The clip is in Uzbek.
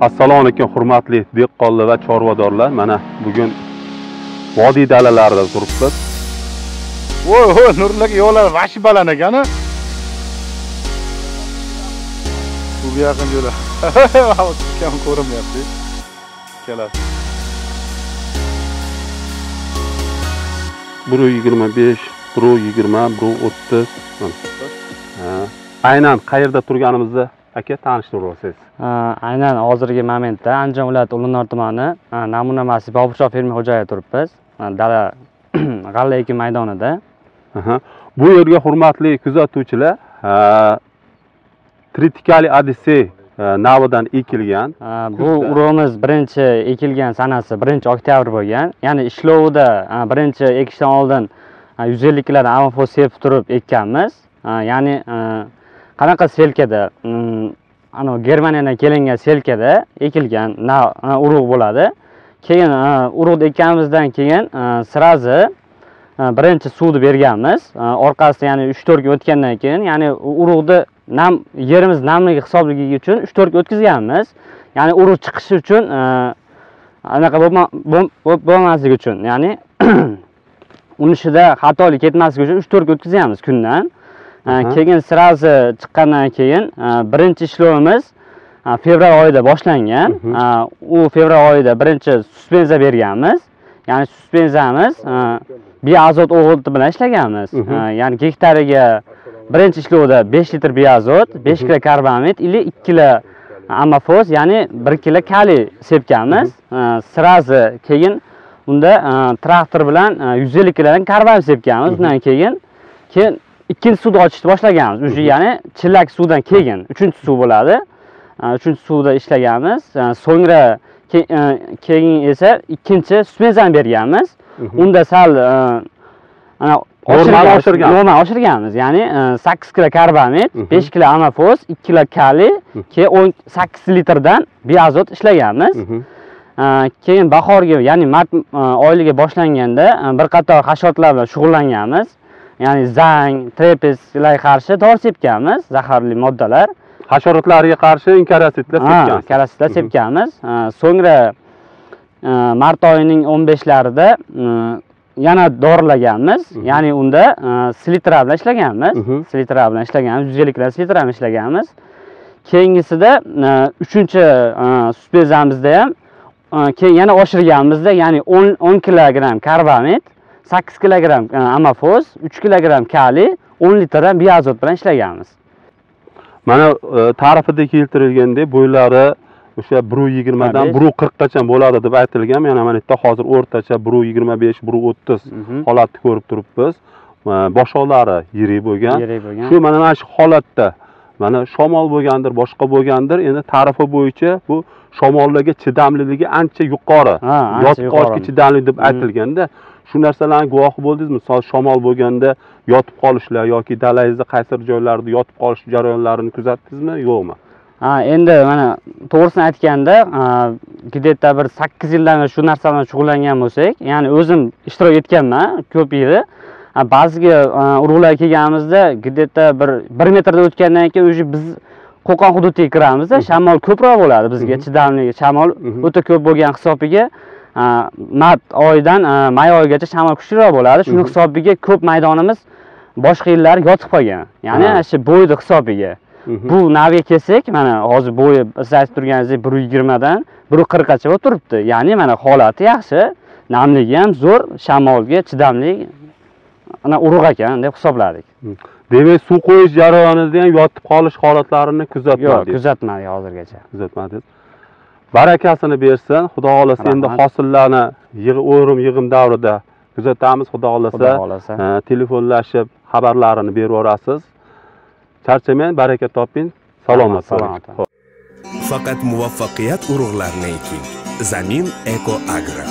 Assalomu alaykum hurmatli dehqonlar va chorvadorlar. Mana bugun vodiy dalalarida turibmiz. Voy, Nurullah yo'llar vashi baland ekan. Bu yaqin yo'llar. Kam ko'rinmayapti. Keladi. 125, 120, 130. Aynan qayerda turganimizni aka tanishtirib o'tsangiz. Aynan hozirgi momentda Andijon viloyati Ulug'nor tumani namuna masjid Bobur fermer xo'jaligi turibmiz. Dala g'alla ekin maydonida. Bu yerga hurmatli kuzatuvchilar, Tritikali Odyssey navidan ekilgan. Bu urug'imiz birinchi ekilgan sanasi 1-oktyabr bo'lgan. Ya'ni ishlovida birinchi ekishdan oldin 150 kg amofos sepib turib ekkanmiz. Ya'ni qanaqa selkada, ana Germaniyadan kelingan selkada ekilgan urug' bo'ladi. Keyin urug'ni ekkanimizdan keyin sirazi birinchi suvni berganmiz. Orqasida ya'ni 3-4 kun o'tgandan keyin, ya'ni urug'ni yerimiz namligi hisobligi uchun 3-4 kun o'tkazganmiz. Ya'ni urug' chiqishi uchun anaqa bo'lmasligi uchun, ya'ni unishida xatolik ketmasligi uchun 3-4 kun o'tkazganmiz kundan. Keyin sirazi chiqqandan keyin birinchi ishlovimiz fevral oyida boshlangan. U fevral oyida birinchi suspenza berganmiz. Ya'ni suspenzamiz biazot o'g'iti bilan ishlaganmiz. Ya'ni gektariga birinchi ishlovda 5 litr biazot, 5 kg karbamid, 2 kg amofos, ya'ni 1 kg kaliy sepganmiz. Sirazi keyin unda traktor bilan 150 kg karbamid sepganmiz. Undan keyin ikkinchi suvni ochishni boshlaganmiz. O'sha ya'ni chillak suvdan keyin 3-suv bo'ladi. 3-suvda ishlaganmiz. So'ngra keyin esa ikkinchi suspenzani berganmiz. Unda sal ana normal oshirganmiz. Ya'ni 8 kg karbamid, 5 kg amofos, 2 kg kaliy, keyin 18 litrdan biazot ishlaganmiz. Keyin bahorga, ya'ni mart oyligi boshlanganda bir qator hasharotlar bilan shug'ullanganmiz. Ya'ni zang, trepeslarga qarshi dori sepganmiz, zaharli moddalar. Hasharotlarga qarshi inkaratitlar sepganmiz. Inkaratitlar sepganmiz. So'ngra mart oyining 15larida yana dorilaganmiz. Ya'ni unda silitra bilan ishlaganmiz. Silitra bilan ishlaganmiz, 150 kg silitra bilan ishlaganmiz. Keyingisida 3-chi suspenzamizda ham keyin yana oshirganmizda, ya'ni 10 kg karbamid, 8 kg amofos, 3 kg kaliy, 10 litrdan biazot bilan ishlaganmiz. Mana ta'rifida keltirilgandek bo'ylari o'sha 120 dan 140 gacha bo'ladi deb aytilgan. Mana bu yerda hozir o'rtacha 125, 130 holatni ko'rib turibmiz. Boshoqlari yirik bo'lgan. Shu mana shu holatda mana shamol bo'lgandir, boshqa bo'lgandir, endi ta'rifi bo'yicha bu shamollarga chidamliligi ancha yuqori. Yotib qolishga chidamli deb aytilganda, shu narsalarning guvohi bo'ldingizmi? Misol shamol bo'lganda yotib qolishlar yoki dalangizda qaysi joylarda yotib qolish jarayonlarini kuzatdingizmi, yo'qmi? Endi mana to'g'risini aytganda, gidetda bir 8 yildan beri shu narsa bilan shug'ullangan bo'lsak, ya'ni o'zim ishtirok etganman ko'p yil. Ba'ziga urug'lar kelganimizda gidetda bir 1 metrdan o'tgandan keyin o'zi biz Qo'qon hududiga kiramizda, shamol ko'proq bo'ladi bizga, chidamli shamol o'ta ko'p bo'lgan hisobiga mart oyidan may oyigacha shamol kuchliroq bo'ladi. Shuning hisobiga ko'p maydonimiz boshqa yillar yotib qolgan. Ya'ni shu bo'yni hisobiga. Bu navga kelsak, mana hozir bo'yi siz aytib turganingizdek 120 dan 140 gacha bo'lib turibdi. Ya'ni mana holati yaxshi, namligi ham zo'r, shamolga chidamli ana urug' ekan deb hisobladik. Demak, suv qo'yish jarayonida ham yotib qolish holatlarini kuzatmadik. Yo'q, kuzatmadik hozirgacha. Kuzatmadik. Barakasini bersin. Xudo xolasa endi hosillarni yig'im davrida kuzatamiz. Xudo xolasa telefonlashib xabarlarini berib yorasiz. Charchamang, baraka toping. Salomat bo'ling. Faqat muvaffaqiyat urug'larini eking. Zamin Eko Agro.